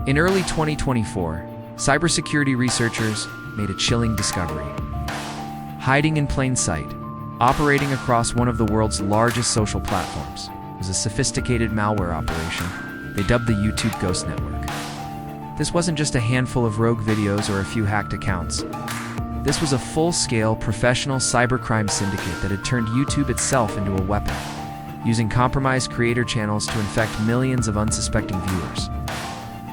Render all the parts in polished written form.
In early 2024, cybersecurity researchers made a chilling discovery. Hiding in plain sight, operating across one of the world's largest social platforms, was a sophisticated malware operation they dubbed the YouTube Ghost Network. This wasn't just a handful of rogue videos or a few hacked accounts. This was a full-scale, professional cybercrime syndicate that had turned YouTube itself into a weapon, using compromised creator channels to infect millions of unsuspecting viewers.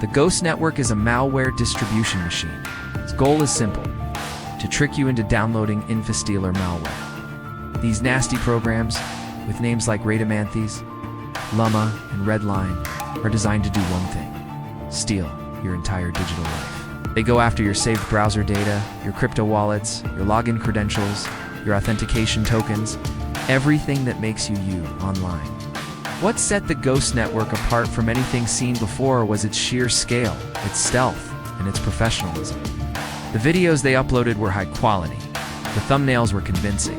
The Ghost Network is a malware distribution machine. Its goal is simple: to trick you into downloading Infostealer Malware. These nasty programs, with names like Rhadamanthys, Lumma, and RedLine, are designed to do one thing: steal your entire digital life. They go after your saved browser data, your crypto wallets, your login credentials, your authentication tokens, everything that makes you you online. What set the Ghost Network apart from anything seen before was its sheer scale, its stealth, and its professionalism. The videos they uploaded were high quality. The thumbnails were convincing.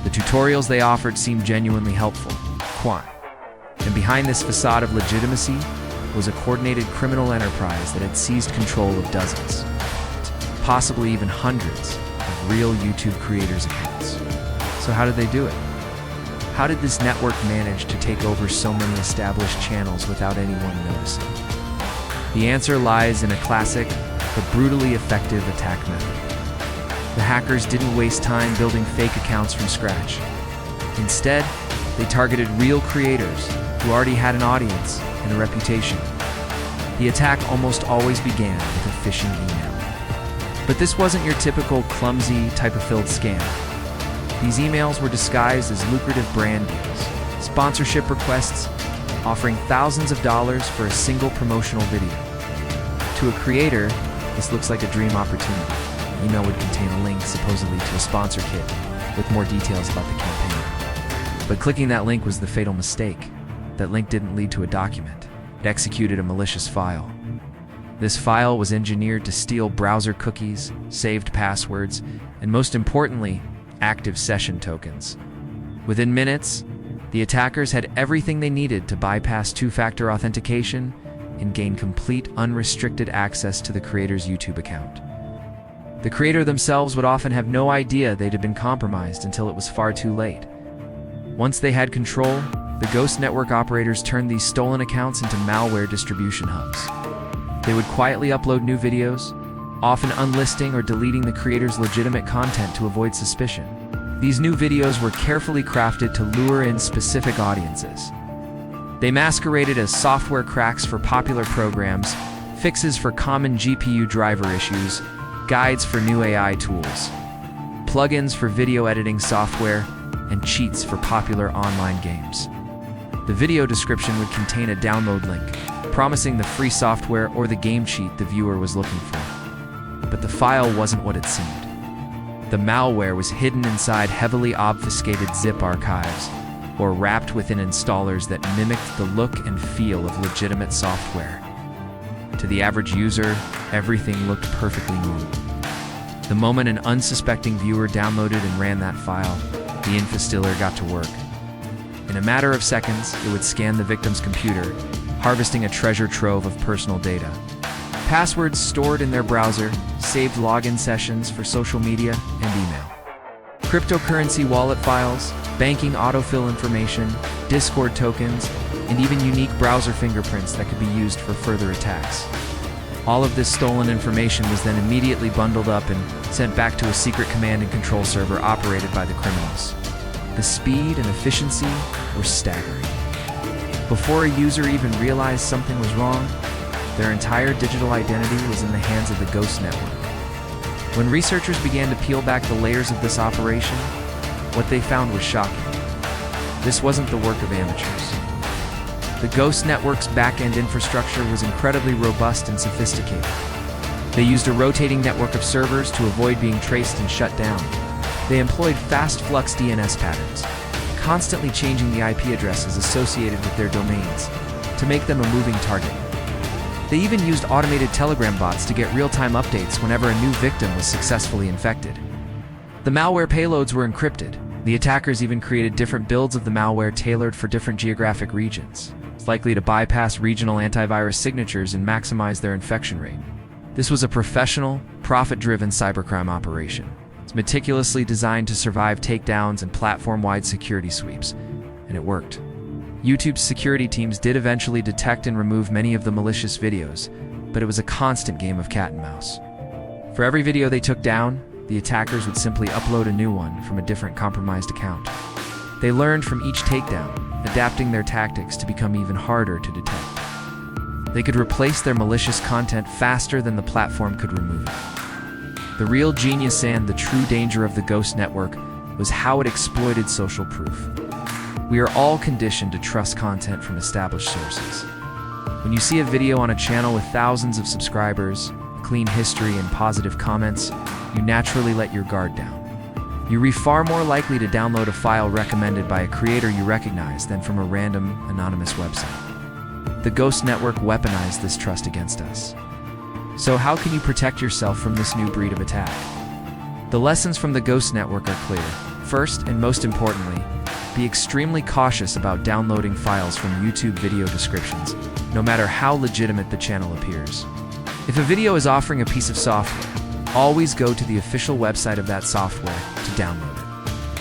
The tutorials they offered seemed genuinely helpful. And behind this facade of legitimacy was a coordinated criminal enterprise that had seized control of dozens, possibly even hundreds, of real YouTube creators' accounts. So how did they do it? How did this network manage to take over so many established channels without anyone noticing? The answer lies in a classic, but brutally effective attack method. The hackers didn't waste time building fake accounts from scratch. Instead, they targeted real creators who already had an audience and a reputation. The attack almost always began with a phishing email. But this wasn't your typical clumsy, typo-filled scam. These emails were disguised as lucrative brand deals, sponsorship requests, offering thousands of dollars for a single promotional video. To a creator, this looks like a dream opportunity. The email would contain a link supposedly to a sponsor kit with more details about the campaign. But clicking that link was the fatal mistake. That link didn't lead to a document. It executed a malicious file. This file was engineered to steal browser cookies, saved passwords, and most importantly, active session tokens. Within minutes, the attackers had everything they needed to bypass two-factor authentication and gain complete, unrestricted access to the creator's YouTube account. The creator themselves would often have no idea they'd have been compromised until it was far too late. Once they had control, the Ghost Network operators turned these stolen accounts into malware distribution hubs. They would quietly upload new videos, often unlisting or deleting the creator's legitimate content to avoid suspicion. These new videos were carefully crafted to lure in specific audiences. They masqueraded as software cracks for popular programs, fixes for common GPU driver issues, guides for new AI tools, plugins for video editing software, and cheats for popular online games. The video description would contain a download link, promising the free software or the game cheat the viewer was looking for. But the file wasn't what it seemed. The malware was hidden inside heavily obfuscated zip archives, or wrapped within installers that mimicked the look and feel of legitimate software. To the average user, everything looked perfectly normal. The moment an unsuspecting viewer downloaded and ran that file, the Infostealer got to work. In a matter of seconds, it would scan the victim's computer, harvesting a treasure trove of personal data. Passwords stored in their browser, saved login sessions for social media and email. Cryptocurrency wallet files, banking autofill information, Discord tokens, and even unique browser fingerprints that could be used for further attacks. All of this stolen information was then immediately bundled up and sent back to a secret command and control server operated by the criminals. The speed and efficiency were staggering. Before a user even realized something was wrong, their entire digital identity was in the hands of the Ghost Network. When researchers began to peel back the layers of this operation, what they found was shocking. This wasn't the work of amateurs. The Ghost Network's back-end infrastructure was incredibly robust and sophisticated. They used a rotating network of servers to avoid being traced and shut down. They employed fast flux DNS patterns, constantly changing the IP addresses associated with their domains to make them a moving target. They even used automated Telegram bots to get real-time updates whenever a new victim was successfully infected. The malware payloads were encrypted. The attackers even created different builds of the malware tailored for different geographic regions. It's likely to bypass regional antivirus signatures and maximize their infection rate. This was a professional, profit-driven cybercrime operation. It's meticulously designed to survive takedowns and platform-wide security sweeps, and it worked. YouTube's security teams did eventually detect and remove many of the malicious videos, but it was a constant game of cat and mouse. For every video they took down, the attackers would simply upload a new one from a different compromised account. They learned from each takedown, adapting their tactics to become even harder to detect. They could replace their malicious content faster than the platform could remove it. The real genius and the true danger of the Ghost Network was how it exploited social proof. We are all conditioned to trust content from established sources. When you see a video on a channel with thousands of subscribers, clean history, and positive comments, you naturally let your guard down. You're far more likely to download a file recommended by a creator you recognize than from a random, anonymous website. The Ghost Network weaponized this trust against us. So how can you protect yourself from this new breed of attack? The lessons from the Ghost Network are clear. First, and most importantly, be extremely cautious about downloading files from YouTube video descriptions, no matter how legitimate the channel appears. If a video is offering a piece of software, always go to the official website of that software to download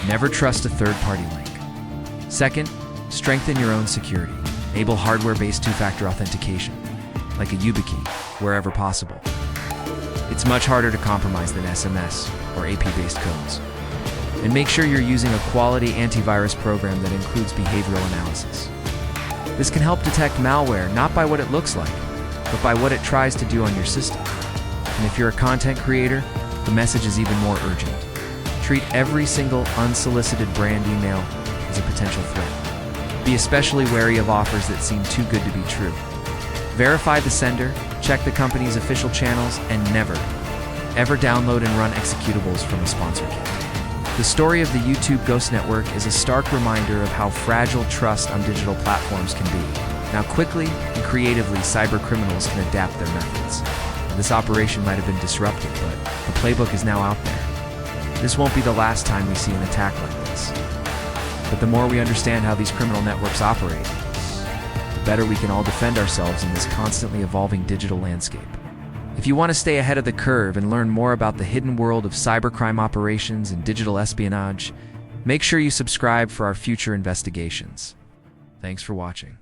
it. Never trust a third-party link. Second, strengthen your own security. Enable hardware-based two-factor authentication, like a YubiKey, wherever possible. It's much harder to compromise than SMS or AP-based codes. And make sure you're using a quality antivirus program that includes behavioral analysis. This can help detect malware not by what it looks like, but by what it tries to do on your system. And if you're a content creator, the message is even more urgent. Treat every single unsolicited brand email as a potential threat. Be especially wary of offers that seem too good to be true. Verify the sender, check the company's official channels, and never, ever download and run executables from a sponsor kit. The story of the YouTube Ghost Network is a stark reminder of how fragile trust on digital platforms can be. Now quickly and creatively, cybercriminals can adapt their methods. This operation might have been disruptive, but the playbook is now out there. This won't be the last time we see an attack like this. But the more we understand how these criminal networks operate, the better we can all defend ourselves in this constantly evolving digital landscape. If you want to stay ahead of the curve and learn more about the hidden world of cybercrime operations and digital espionage, make sure you subscribe for our future investigations. Thanks for watching.